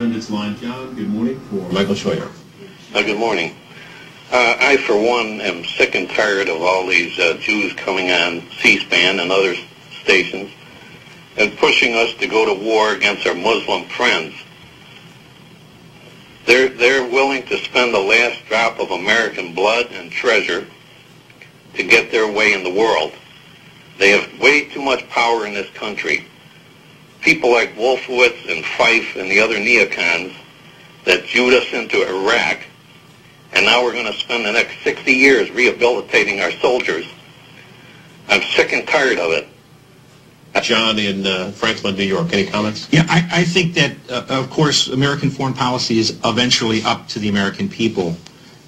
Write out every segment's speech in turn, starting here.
And it's line, John. Good morning for Michael Scheuer. Good morning. I, for one, am sick and tired of all these Jews coming on C-SPAN and other stations and pushing us to go to war against our Muslim friends. They're willing to spend the last drop of American blood and treasure to get their way in the world. They have way too much power in this country. People like Wolfowitz and Fife and the other neocons that Jewed us into Iraq, and now we're going to spend the next 60 years rehabilitating our soldiers. I'm sick and tired of it. John in Franklin, New York. Any comments? Yeah, I think that, of course, American foreign policy is eventually up to the American people.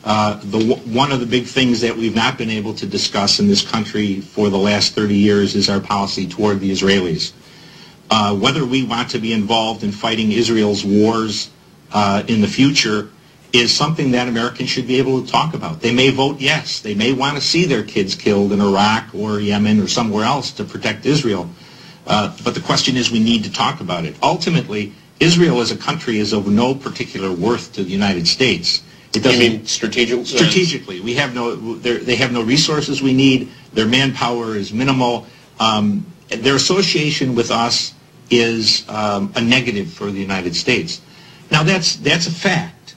One of the big things that we've not been able to discuss in this country for the last 30 years is our policy toward the Israelis. Whether we want to be involved in fighting Israel's wars in the future is something that Americans should be able to talk about. They may vote yes. They may want to see their kids killed in Iraq or Yemen or somewhere else to protect Israel. But the question is, we need to talk about it. Ultimately, Israel as a country is of no particular worth to the United States. It doesn't. You mean strategically? We have they have no resources we need. Their manpower is minimal. Their association with us is a negative for the United States. Now that's a fact.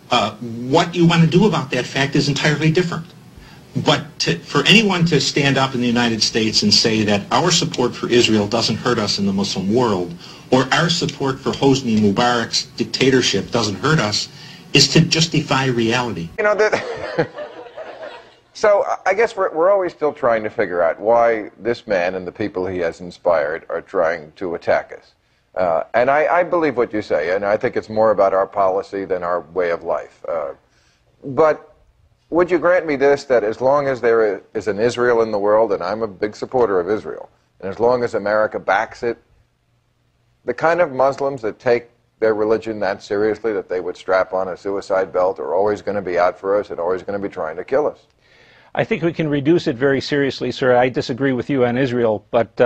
What you want to do about that fact is entirely different. But for anyone to stand up in the United States and say that our support for Israel doesn't hurt us in the Muslim world, or our support for Hosni Mubarak's dictatorship doesn't hurt us, is to just defy reality. You know, so I guess we're always still trying to figure out why this man and the people he has inspired are trying to attack us. And I believe what you say, and I think it's more about our policy than our way of life. But would you grant me this, that as long as there is an Israel in the world, and I'm a big supporter of Israel, and as long as America backs it, the kind of Muslims that take their religion that seriously, that they would strap on a suicide belt, are always going to be out for us and always going to be trying to kill us? I think we can reduce it very seriously, sir. I disagree with you on Israel, but...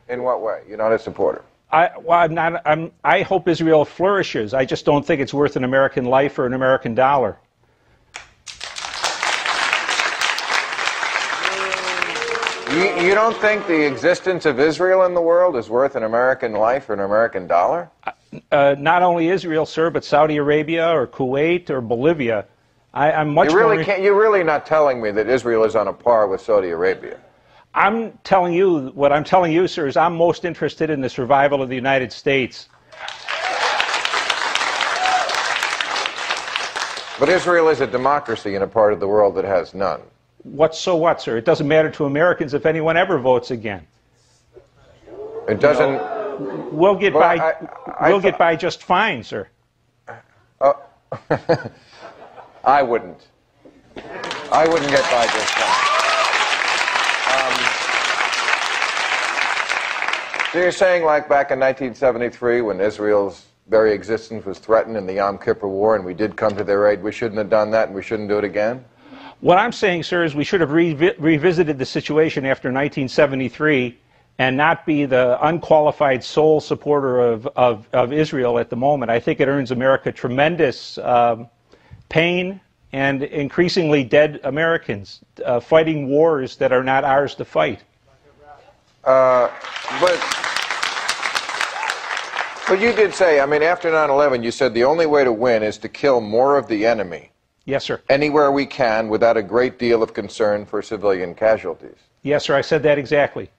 in what way? You're not a supporter. I hope Israel flourishes. I just don't think it's worth an American life or an American dollar. You don't think the existence of Israel in the world is worth an American life or an American dollar? Not only Israel, sir, but Saudi Arabia or Kuwait or Bolivia. I'm much more... You're really not telling me that Israel is on a par with Saudi Arabia. I'm telling you, what I'm telling you, sir, is I'm most interested in the survival of the United States. But Israel is a democracy in a part of the world that has none. So what, sir? It doesn't matter to Americans if anyone ever votes again. It doesn't... You know, we'll get by. We'll get by just fine, sir. I wouldn't. I wouldn't get by just fine. So you're saying, like back in 1973, when Israel's very existence was threatened in the Yom Kippur War, and we did come to their aid, we shouldn't have done that, and we shouldn't do it again? What I'm saying, sir, is we should have revisited the situation after 1973 and not be the unqualified sole supporter of Israel at the moment. I think it earns America tremendous pain and increasingly dead Americans fighting wars that are not ours to fight. But you did say, I mean, after 9/11, you said the only way to win is to kill more of the enemy. Yes, sir. Anywhere we can without a great deal of concern for civilian casualties. Yes, sir, I said that exactly.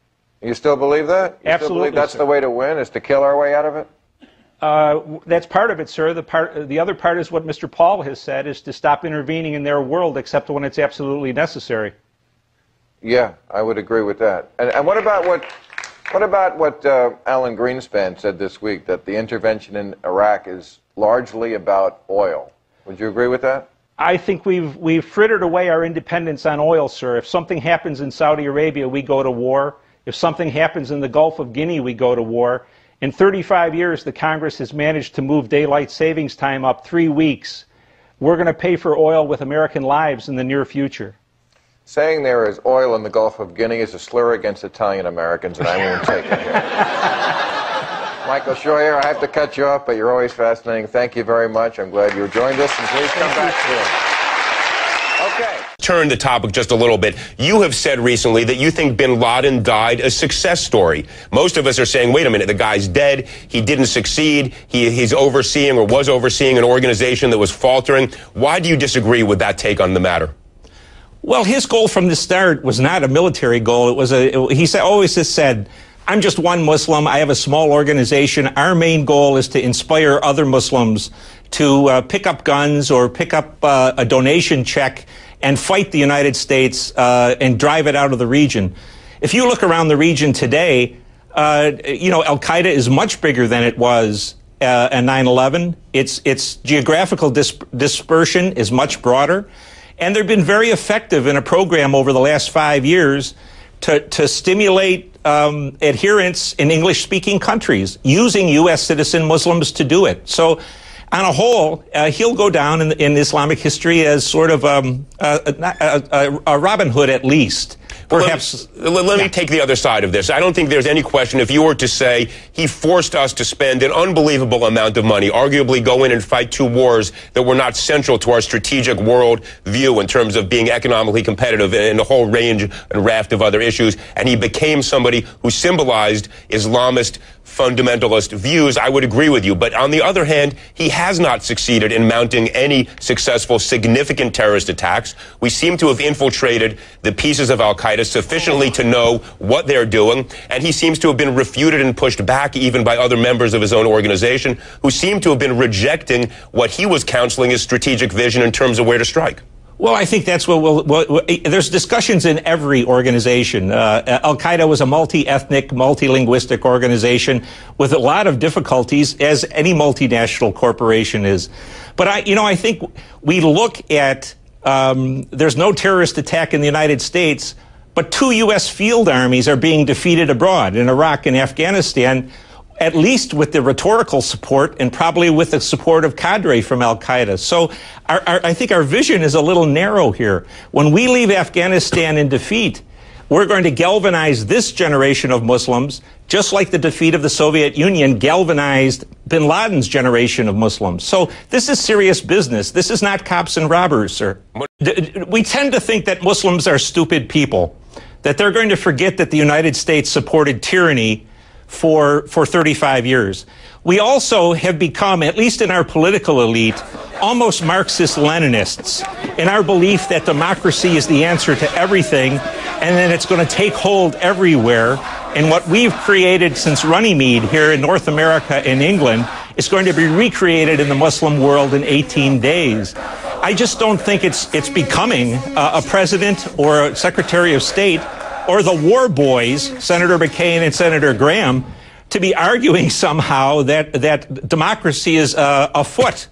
You still believe that? You Absolutely, still believe that's sir. the way to win, is to kill our way out of it? That's part of it, sir. The other part is what Mr. Paul has said, is to stop intervening in their world except when it's absolutely necessary. Yeah, I would agree with that. And what about what Alan Greenspan said this week, that the intervention in Iraq is largely about oil? Would you agree with that? I think we've frittered away our independence on oil, sir. If something happens in Saudi Arabia, we go to war. If something happens in the Gulf of Guinea, we go to war. In 35 years, the Congress has managed to move daylight savings time up 3 weeks. We're going to pay for oil with American lives in the near future. Saying there is oil in the Gulf of Guinea is a slur against Italian Americans, and I won't take it here. Michael Scheuer, I have to cut you off, but you're always fascinating. Thank you very much. I'm glad you joined us, and please come back soon. Okay. Turn the topic just a little bit. You have said recently that you think bin Laden died a success story. Most of us are saying, wait a minute, the guy's dead. He didn't succeed. He's overseeing or was overseeing an organization that was faltering. Why do you disagree with that take on the matter? Well, his goal from the start was not a military goal. He always just said, I'm just one Muslim. I have a small organization. Our main goal is to inspire other Muslims to pick up guns or pick up a donation check and fight the United States and drive it out of the region. If you look around the region today, al-Qaeda is much bigger than it was in 9/11. Its geographical dispersion is much broader. And they've been very effective in a program over the last 5 years to stimulate adherence in English-speaking countries, using U.S. citizen Muslims to do it. So, on a whole, he'll go down in Islamic history as sort of a Robin Hood, at least. Perhaps. Let me take the other side of this. I don't think there's any question if you were to say he forced us to spend an unbelievable amount of money, arguably go in and fight 2 wars that were not central to our strategic world view in terms of being economically competitive in a whole range and raft of other issues, and he became somebody who symbolized Islamist fundamentalist views, I would agree with you. But on the other hand, he has not succeeded in mounting any successful, significant terrorist attacks. We seem to have infiltrated the pieces of al-Qaeda sufficiently to know what they're doing, and he seems to have been refuted and pushed back even by other members of his own organization who seem to have been rejecting what he was counseling as strategic vision in terms of where to strike. Well, I think that's there's discussions in every organization. Al-Qaeda was a multi-ethnic, multilinguistic organization with a lot of difficulties, as any multinational corporation is. But I think we look at, there's no terrorist attack in the United States, but 2 U.S. field armies are being defeated abroad in Iraq and Afghanistan, at least with the rhetorical support and probably with the support of cadre from al-Qaeda. So I think our vision is a little narrow here. When we leave Afghanistan in defeat, we're going to galvanize this generation of Muslims, just like the defeat of the Soviet Union galvanized bin Laden's generation of Muslims. So this is serious business. This is not cops and robbers, sir. We tend to think that Muslims are stupid people, that they're going to forget that the United States supported tyranny for 35 years. We also have become, at least in our political elite, almost Marxist-Leninists in our belief that democracy is the answer to everything and that it's going to take hold everywhere. And what we've created since Runnymede here in North America and England is going to be recreated in the Muslim world in 18 days. I just don't think it's becoming a president or a secretary of state or the war boys, Senator McCain and Senator Graham, to be arguing somehow that democracy is afoot.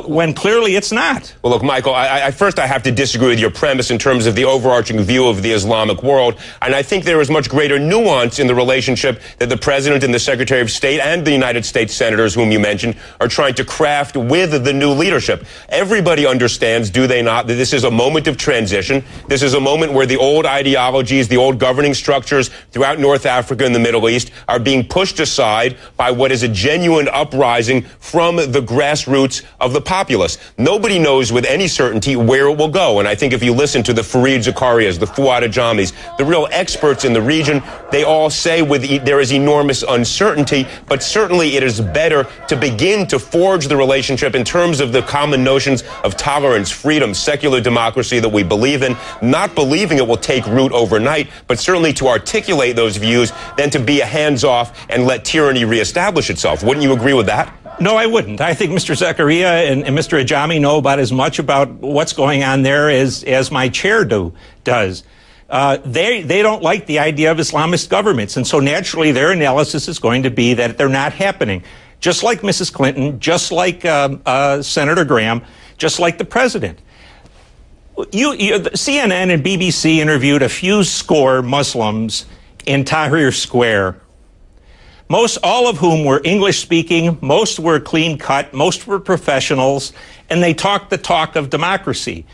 When clearly it's not. Well, look, Michael, first I have to disagree with your premise in terms of the overarching view of the Islamic world. And I think there is much greater nuance in the relationship that the President and the Secretary of State and the United States senators, whom you mentioned, are trying to craft with the new leadership. Everybody understands, do they not, that this is a moment of transition. This is a moment where the old ideologies, the old governing structures throughout North Africa and the Middle East are being pushed aside by what is a genuine uprising from the grassroots of the populace. Nobody knows with any certainty where it will go. And I think if you listen to the Fareed Zakarias, the Fuad Ajamis, the real experts in the region, they all say there is enormous uncertainty, but certainly it is better to begin to forge the relationship in terms of the common notions of tolerance, freedom, secular democracy that we believe in, not believing it will take root overnight, but certainly to articulate those views than to be a hands-off and let tyranny reestablish itself. Wouldn't you agree with that? No, I wouldn't. I think Mr. Zakaria and Mr. Ajami know about as much about what's going on there as my chair does. They don't like the idea of Islamist governments, and so naturally their analysis is going to be that they're not happening. Just like Mrs. Clinton, just like Senator Graham, just like the president. CNN and BBC interviewed a few score Muslims in Tahrir Square, all of whom were English-speaking, most were clean-cut, most were professionals, and they talked the talk of democracy.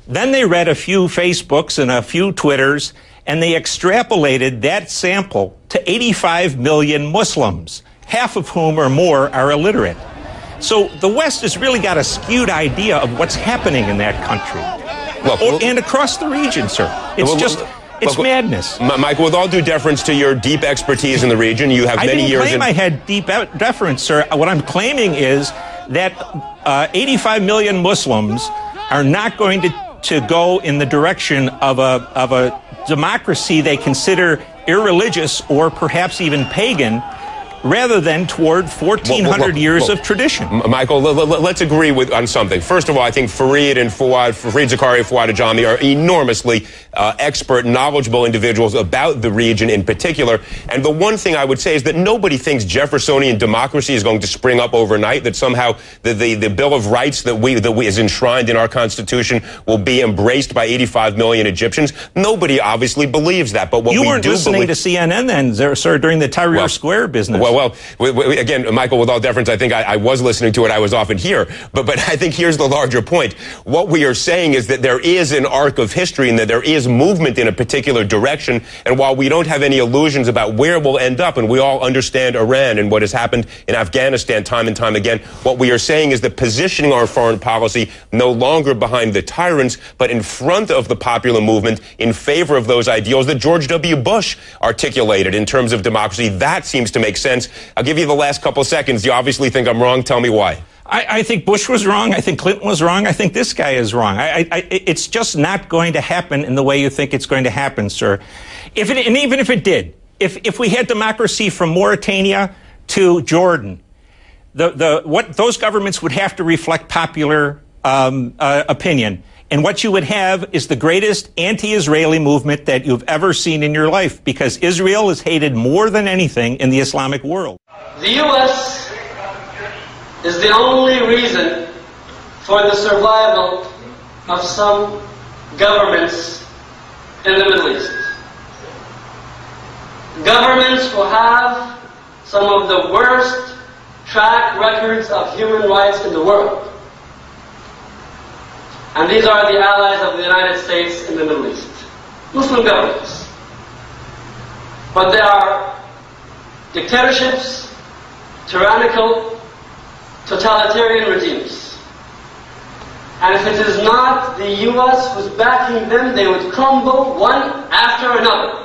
Then they read a few Facebooks and a few Twitters, and they extrapolated that sample to 85 million Muslims, half of whom or more are illiterate. So the West has really got a skewed idea of what's happening in that country. And across the region, sir. It's madness. Michael, with all due deference to your deep expertise in the region, you have many years. I didn't claim I had deep deference, sir. What I'm claiming is that 85 million Muslims are not going to go in the direction of a democracy they consider irreligious or perhaps even pagan, rather than toward 1,400 years of tradition. Michael, let's agree on something. First of all, I think Fareed Zakaria and Fouad Ajami are enormously expert, knowledgeable individuals about the region in particular. And the one thing I would say is that nobody thinks Jeffersonian democracy is going to spring up overnight, that somehow the Bill of Rights that is enshrined in our Constitution will be embraced by 85 million Egyptians. Nobody obviously believes that. But what you we weren't do listening to CNN then, sir, during the Tahrir Square business. Well, again, Michael, with all deference, I think I was listening to it. I was often here. But I think here's the larger point. What we are saying is that there is an arc of history and that there is movement in a particular direction. And while we don't have any illusions about where we'll end up, and we all understand Iran and what has happened in Afghanistan time and time again, what we are saying is that positioning our foreign policy no longer behind the tyrants, but in front of the popular movement in favor of those ideals that George W. Bush articulated in terms of democracy, that seems to make sense. I'll give you the last couple seconds. You obviously think I'm wrong. Tell me why. I think Bush was wrong. I think Clinton was wrong. I think this guy is wrong. It's just not going to happen in the way you think it's going to happen, sir. And even if it did, if we had democracy from Mauritania to Jordan, what those governments would have to reflect popular opinion. And what you would have is the greatest anti-Israeli movement that you've ever seen in your life, because Israel is hated more than anything in the Islamic world. The U.S. is the only reason for the survival of some governments in the Middle East. Governments who have some of the worst track records of human rights in the world. And these are the allies of the United States in the Middle East. Muslim governments. But they are dictatorships, tyrannical, totalitarian regimes. And if it is not the U.S. who's backing them, they would crumble one after another.